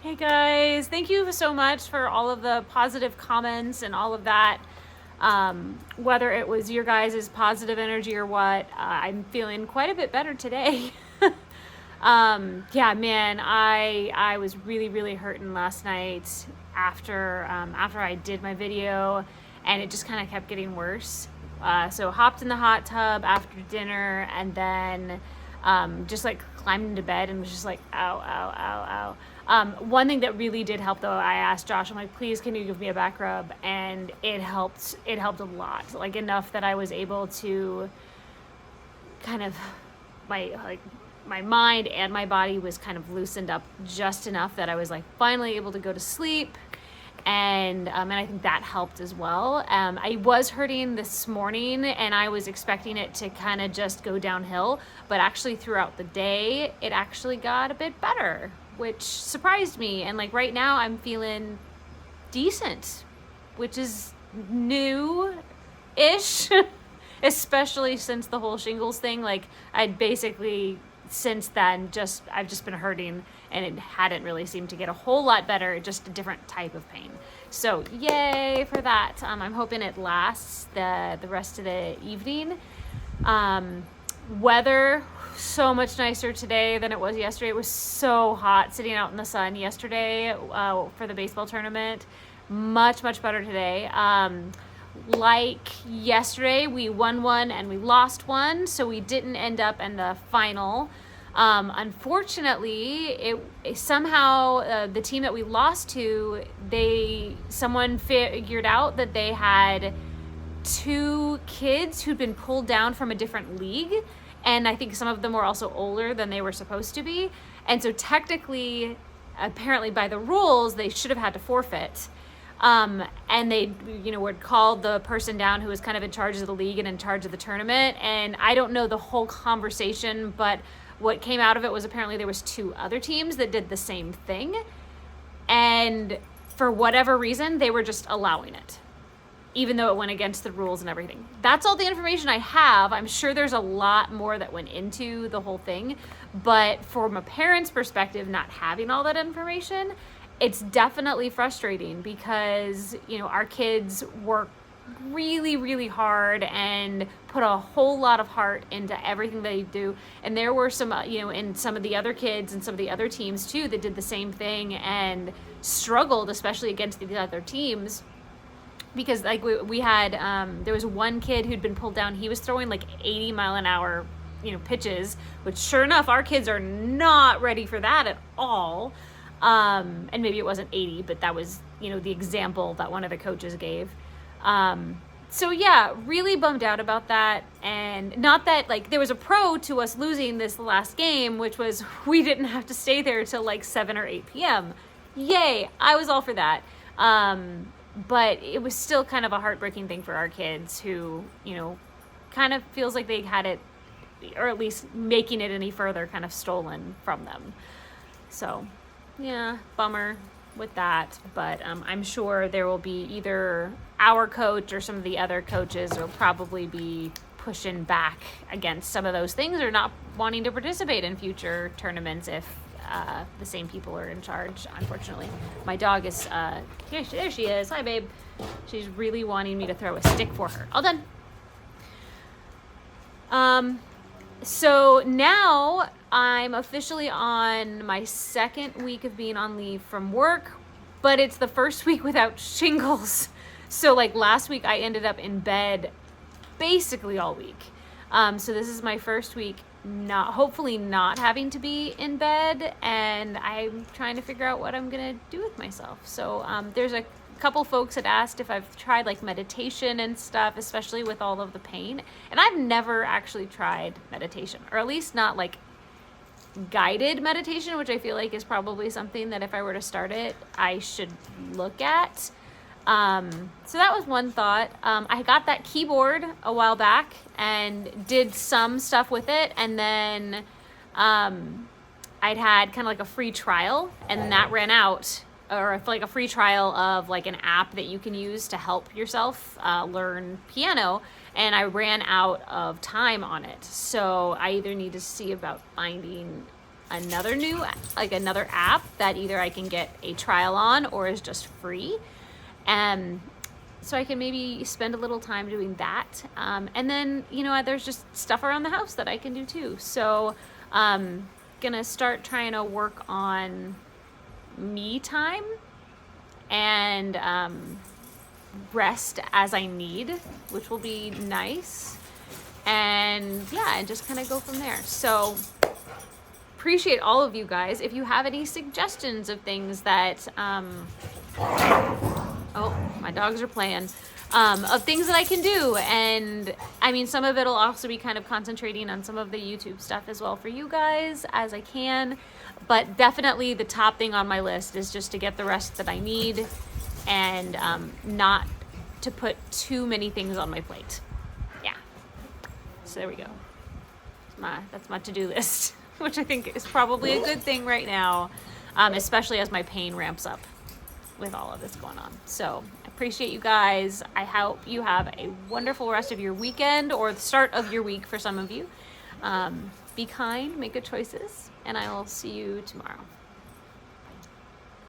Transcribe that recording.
Hey guys, thank you so much for all of the positive comments and all of that. Whether it was your guys' positive energy or what, I'm feeling quite a bit better today. Yeah, man, I was really hurting last night after I did my video, and it just kind of kept getting worse. So hopped in the hot tub after dinner, and then just like climbed into bed and was just like, ow, ow, ow, ow. One thing that really did help though, I asked Josh, I'm like, please, can you give me a back rub? And it helped a lot, like enough that I was able to kind of, my mind and my body was kind of loosened up just enough that I was like finally able to go to sleep. And I think that helped as well. I was hurting this morning and I was expecting it to kind of just go downhill, but actually throughout the day, it actually got a bit better, which surprised me. And like right now I'm feeling decent, which is new-ish, especially since the whole shingles thing. Like I'd basically since then I've just been hurting, and it hadn't really seemed to get a whole lot better, just a different type of pain. So yay for that. I'm hoping it lasts the rest of the evening. Weather so much nicer today than it was yesterday. It was so hot sitting out in the sun yesterday for the baseball tournament. Much better today. Like yesterday, we won one and we lost one, so we didn't end up in the final. Unfortunately, somehow the team that we lost to, someone figured out that they had 2 kids who'd been pulled down from a different league, and I think some of them were also older than they were supposed to be, and so technically, apparently by the rules, they should have had to forfeit. And they, would call the person down who was kind of in charge of the league and in charge of the tournament. And I don't know the whole conversation, but what came out of it was apparently there was 2 other teams that did the same thing. And for whatever reason, they were just allowing it, even though it went against the rules and everything. That's all the information I have. I'm sure there's a lot more that went into the whole thing. But from a parent's perspective, not having all that information, it's definitely frustrating because, our kids work really hard and put a whole lot of heart into everything they do. And there were some, and some of the other kids and some of the other teams too that did the same thing and struggled, especially against the other teams. Because like we had, there was one kid who'd been pulled down. He was throwing like 80 mile an hour, pitches, which sure enough, our kids are not ready for that at all. And maybe it wasn't 80, but that was, the example that one of the coaches gave. So yeah, really bummed out about that. And not that like there was a pro to us losing this last game, which was we didn't have to stay there till like 7 or 8 p.m. Yay. I was all for that. But it was still kind of a heartbreaking thing for our kids who, kind of feels like they had it, or at least making it any further kind of stolen from them. So yeah, bummer with that, but I'm sure there will be either our coach or some of the other coaches will probably be pushing back against some of those things or not wanting to participate in future tournaments if the same people are in charge, unfortunately. My dog is, there she is. Hi, babe. She's really wanting me to throw a stick for her. All done. So now I'm officially on my 2nd week of being on leave from work, but it's the first week without shingles. So like last week I ended up in bed basically all week. So this is my first week hopefully not having to be in bed, and I'm trying to figure out what I'm gonna do with myself. So there's a couple folks had asked if I've tried like meditation and stuff, especially with all of the pain. And I've never actually tried meditation, or at least not like guided meditation, which I feel like is probably something that if I were to start it, I should look at. So that was one thought. I got that keyboard a while back and did some stuff with it. And then I'd had kind of like a free trial, and that ran out, or like a free trial of like an app that you can use to help yourself learn piano, and I ran out of time on it. So I either need to see about finding another app that either I can get a trial on or is just free. So I can maybe spend a little time doing that. And then, there's just stuff around the house that I can do too. So gonna start trying to work on me time and rest as I need, which will be nice. And yeah, and just kind of go from there. So appreciate all of you guys. If you have any suggestions of things that oh, my dogs are playing, of things that I can do. And I mean, some of it'll also be kind of concentrating on some of the YouTube stuff as well for you guys as I can. But definitely the top thing on my list is just to get the rest that I need and not to put too many things on my plate. Yeah. So there we go. That's my to-do list, which I think is probably a good thing right now, especially as my pain ramps up with all of this going on. So I appreciate you guys. I hope you have a wonderful rest of your weekend or the start of your week for some of you. Be kind, make good choices, and I will see you tomorrow.